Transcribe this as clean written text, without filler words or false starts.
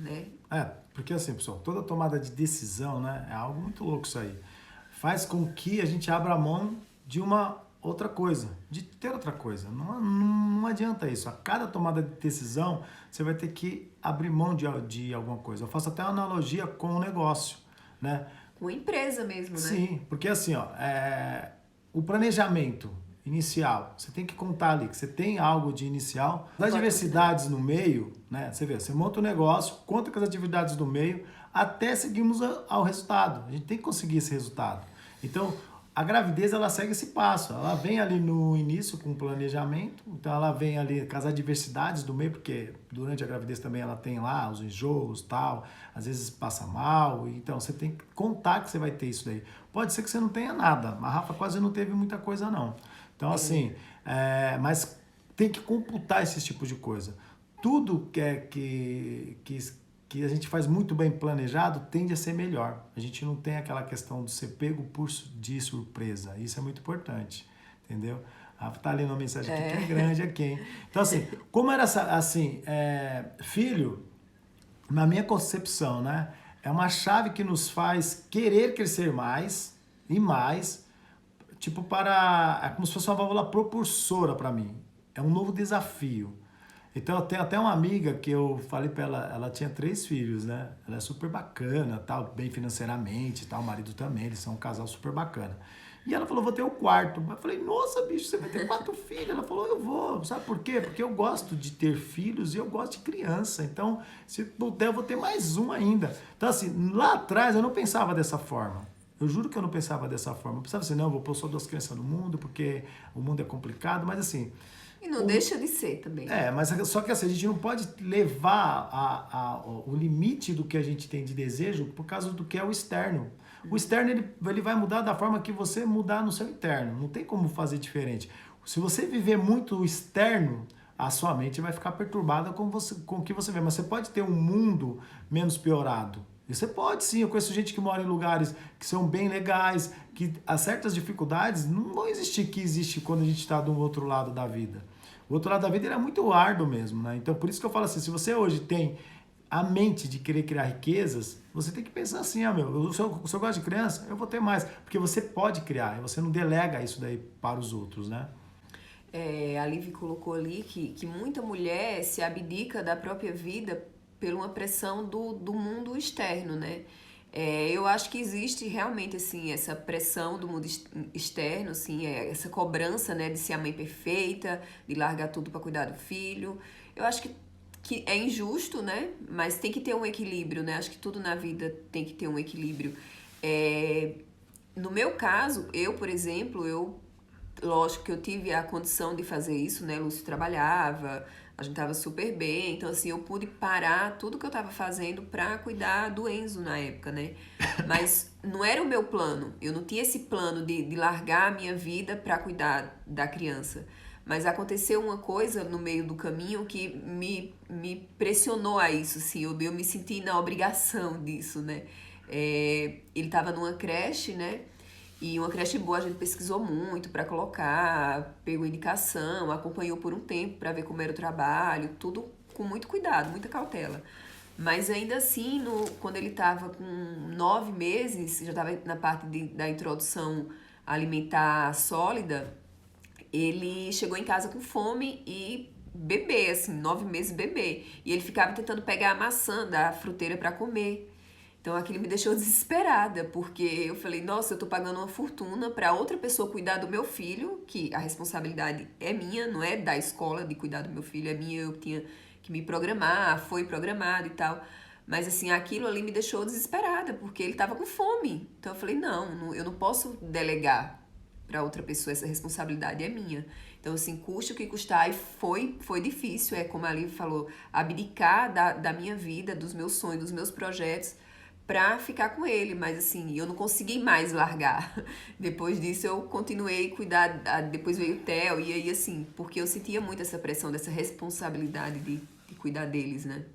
né? Porque assim, pessoal, toda tomada de decisão, né, é algo muito louco isso aí. Faz com que a gente abra mão de uma outra coisa, de ter outra coisa. Não adianta isso. A cada tomada de decisão, você vai ter que abrir mão de alguma coisa. Eu faço até uma analogia com o negócio, né? Com a empresa mesmo, né? Sim, porque assim, ó, o planejamento inicial, você tem que contar ali que você tem algo de inicial, das Pode continuar. diversidades no meio, né? Você vê, você monta o negócio, conta com as atividades do meio, até seguirmos ao resultado. A gente tem que conseguir esse resultado. Então, a gravidez, ela segue esse passo. Ela vem ali no início com o planejamento, então ela vem ali com as adversidades do meio, porque durante a gravidez também ela tem lá os enjoos, tal, às vezes passa mal, então você tem que contar que você vai ter isso daí. Pode ser que você não tenha nada, a Rafa quase não teve muita coisa não. Então assim, mas tem que computar esses tipos de coisa. Tudo que a gente faz muito bem planejado tende a ser melhor. A gente não tem aquela questão de ser pego de surpresa. Isso é muito importante, entendeu? Tá ali uma mensagem aqui que é grande aqui, hein? Então, assim, como era assim, filho, na minha concepção, né? É uma chave que nos faz querer crescer mais e mais, tipo, é como se fosse uma válvula propulsora para mim. É um novo desafio. Então eu tenho até uma amiga que eu falei pra ela tinha 3 filhos, né? Ela é super bacana, tal, bem financeiramente, tal, o marido também, eles são um casal super bacana. E ela falou, vou ter o quarto. Eu falei, nossa, bicho, você vai ter 4 filhos? Ela falou, eu vou. Sabe por quê? Porque eu gosto de ter filhos e eu gosto de criança. Então, se puder, eu vou ter mais um ainda. Então, assim, lá atrás eu não pensava dessa forma. Eu juro que eu não pensava dessa forma. Eu pensava assim, não, eu vou pôr só 2 crianças no mundo, porque o mundo é complicado, mas assim, E não deixa de ser também. mas só que assim, a gente não pode levar o limite do que a gente tem de desejo por causa do que é o externo. O externo ele vai mudar da forma que você mudar no seu interno. Não tem como fazer diferente. Se você viver muito o externo, a sua mente vai ficar perturbada com o que você vê. Mas você pode ter um mundo menos piorado. E você pode sim, eu conheço gente que mora em lugares que são bem legais, que as certas dificuldades não vão existir que existe quando a gente está do outro lado da vida. O outro lado da vida ele é muito árduo mesmo, né? Então por isso que eu falo assim, se você hoje tem a mente de querer criar riquezas, você tem que pensar assim, se eu gosto de criança, eu vou ter mais. Porque você pode criar, e você não delega isso daí para os outros, né? A Liv colocou ali que muita mulher se abdica da própria vida por uma pressão do mundo externo, né? Eu acho que existe realmente, assim, essa pressão do mundo externo, assim, essa cobrança, né, de ser a mãe perfeita, de largar tudo para cuidar do filho. Eu acho que é injusto, né? Mas tem que ter um equilíbrio, né? Acho que tudo na vida tem que ter um equilíbrio. No meu caso, eu, por exemplo, lógico que eu tive a condição de fazer isso, né? Lúcio trabalhava, a gente tava super bem, então assim, eu pude parar tudo que eu tava fazendo pra cuidar do Enzo na época, né? Mas não era o meu plano, eu não tinha esse plano de largar a minha vida pra cuidar da criança. Mas aconteceu uma coisa no meio do caminho que me pressionou a isso, assim, eu me senti na obrigação disso, né? Ele tava numa creche, né? E uma creche boa a gente pesquisou muito para colocar, pegou indicação, acompanhou por um tempo para ver como era o trabalho, tudo com muito cuidado, muita cautela. Mas ainda assim, quando ele estava com 9 meses, já estava na parte da introdução alimentar sólida, ele chegou em casa com fome e bebê, assim, 9 meses bebê. E ele ficava tentando pegar a maçã da fruteira para comer. Então aquilo me deixou desesperada, porque eu falei, nossa, eu tô pagando uma fortuna para outra pessoa cuidar do meu filho, que a responsabilidade é minha, não é da escola de cuidar do meu filho, é minha, eu tinha que me programar, foi programado e tal. Mas assim, aquilo ali me deixou desesperada, porque ele tava com fome. Então eu falei, eu não posso delegar para outra pessoa, essa responsabilidade é minha. Então, assim, custe o que custar, e foi difícil, como a Liv falou, abdicar da minha vida, dos meus sonhos, dos meus projetos, pra ficar com ele, mas assim, eu não consegui mais largar. Depois disso eu continuei a cuidar, depois veio o Theo, e aí assim, porque eu sentia muito essa pressão, dessa responsabilidade de cuidar deles, né?